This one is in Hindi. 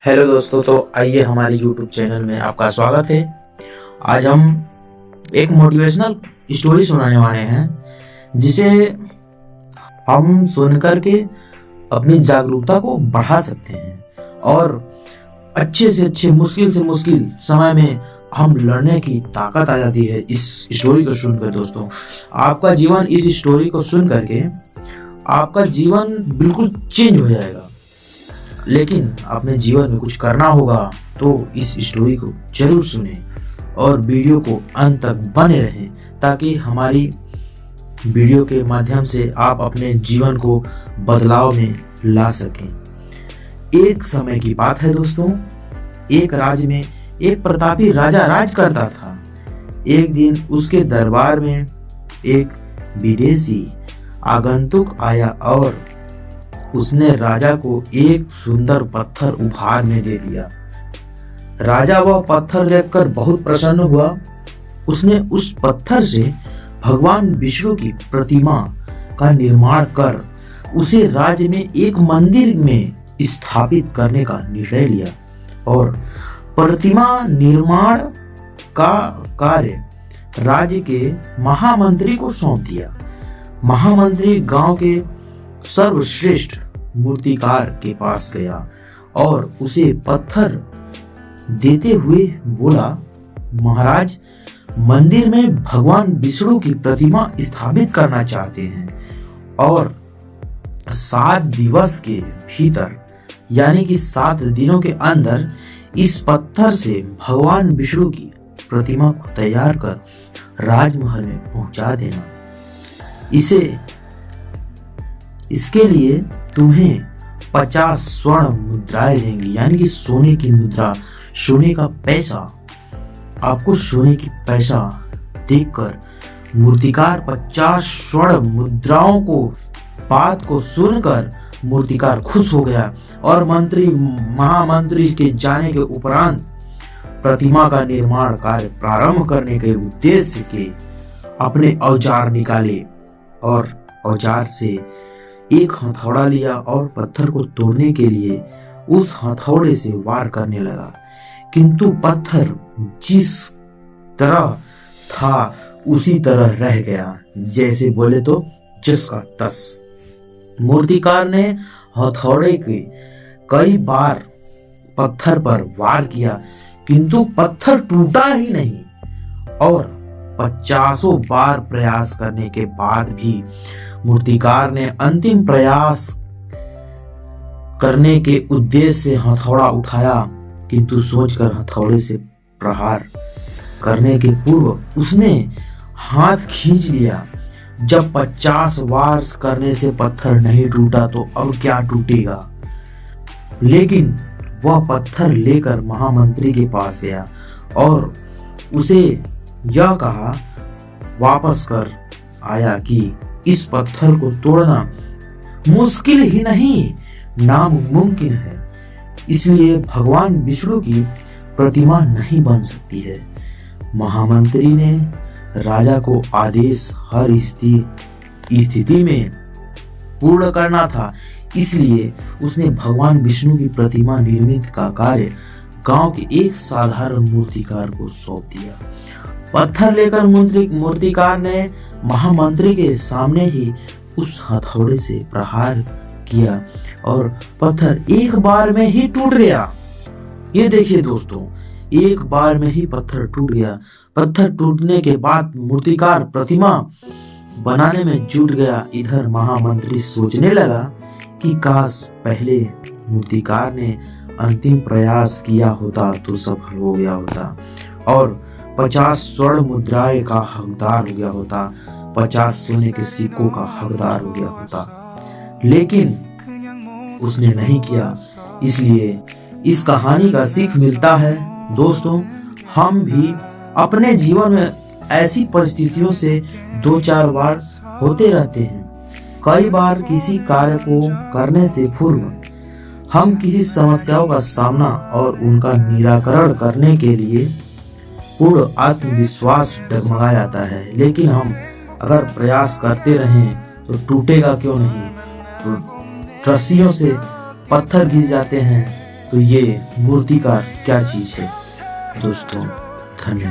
हेलो दोस्तों, तो आइए हमारे YouTube चैनल में आपका स्वागत है। आज हम एक मोटिवेशनल स्टोरी सुनाने वाले हैं जिसे हम सुनकर के अपनी जागरूकता को बढ़ा सकते हैं और अच्छे से मुश्किल समय में हम लड़ने की ताकत आ जाती है इस स्टोरी को सुनकर। दोस्तों, आपका जीवन इस स्टोरी को सुन करके आपका जीवन बिल्कुल चेंज हो जाएगा। लेकिन अपने जीवन में कुछ करना होगा तो इस स्टोरी को जरूर सुने और वीडियो को अंत तक बने रहें ताकि हमारी वीडियो के माध्यम से आप अपने जीवन को बदलाव में ला सकें। एक समय की बात है दोस्तों, एक राज्य में एक प्रतापी राजा राज करता था। एक दिन उसके दरबार में एक विदेशी आगंतुक आया और उसने राजा को एक सुंदर पत्थर उपहार में दे दिया। राजा वह पत्थर देखकर बहुत प्रसन्न हुआ। उसने उस पत्थर से भगवान विष्णु की प्रतिमा का निर्माण कर उसे राज्य में एक मंदिर में स्थापित करने का निर्णय लिया और प्रतिमा निर्माण का कार्य राज्य के महामंत्री को सौंप दिया। महामंत्री गांव के सर्वश्रेष्ठ मूर्तिकार के पास गया और उसे पत्थर देते हुए बोला, महाराज, मंदिर में भगवान विष्णु की प्रतिमा स्थापित करना चाहते हैं और 7 दिवस के भीतर यानी कि 7 दिनों के अंदर इस पत्थर से भगवान विष्णु की प्रतिमा को तैयार कर राजमहल में पहुंचा देना। इसके लिए तुम्हें 50 स्वर्ण मुद्राएं देंगी, यानी कि सोने की मुद्रा, सोने का पैसा। आपको सोने की पैसा देखकर मूर्तिकार 50 स्वर्ण मुद्राओं को बात को सुनकर मूर्तिकार खुश हो गया और महामंत्री के जाने के उपरांत प्रतिमा का निर्माण कार्य प्रारंभ करने के उद्देश्य के अपने औजार निकाले और औजार से एक हथौड़ा लिया और पत्थर को तोड़ने के लिए उस हथौड़े से वार करने लगा, किंतु पत्थर जिस तरह था उसी तरह रह गया, जैसे बोले तो जस का तस। मूर्तिकार ने हथौड़े के कई बार पत्थर पर वार किया किंतु पत्थर टूटा ही नहीं और 50 बार प्रयास करने के बाद भी मूर्तिकार ने अंतिम प्रयास करने के उद्देश्य से हथौड़ा उठाया, किंतु सोचकर हथौड़े से प्रहार करने के पूर्व उसने हाथ खींच लिया। जब 50 बार करने से पत्थर नहीं टूटा तो अब क्या टूटेगा। लेकिन वह पत्थर लेकर महामंत्री के पास गया और उसे यह कहा वापस कर आया कि इस पत्थर को तोड़ना मुश्किल ही नहीं नामुमकिन है, इसलिए भगवान विष्णु की प्रतिमा नहीं बन सकती है। महामंत्री ने राजा को आदेश हर स्थिति में पूर्ण करना था, इसलिए उसने भगवान विष्णु की प्रतिमा निर्मित का कार्य गांव के एक साधारण मूर्तिकार को सौंप दिया। पत्थर लेकर मूर्तिकार ने महामंत्री के सामने ही उस हथौड़े से प्रहार किया और पत्थर एक बार में ही टूट गया। ये देखिए दोस्तों, एक बार में ही पत्थर टूट गया। पत्थर टूटने के बाद मूर्तिकार प्रतिमा बनाने में जुट गया। इधर महामंत्री सोचने लगा कि काश पहले मूर्तिकार ने अंतिम प्रयास किया होता तो सफल हो गया होता और 50 स्वर्ण मुद्राएं का हकदार हो गया होता, 50 सोने के सिक्कों का हकदार हो गया होता। लेकिन उसने नहीं किया। इसलिए इस कहानी का सीख मिलता है दोस्तों, हम भी अपने जीवन में ऐसी परिस्थितियों से 2-4 बार होते रहते हैं। कई बार किसी कार्य को करने से पूर्व हम किसी समस्याओं का सामना और उनका निराकरण करने के लिए पूर्ण आत्मविश्वास डगमगा जाता है, लेकिन हम अगर प्रयास करते रहें तो टूटेगा क्यों नहीं। तो रस्सियों से पत्थर घिस जाते हैं तो ये मूर्तिकार क्या चीज है दोस्तों। धन्यवाद।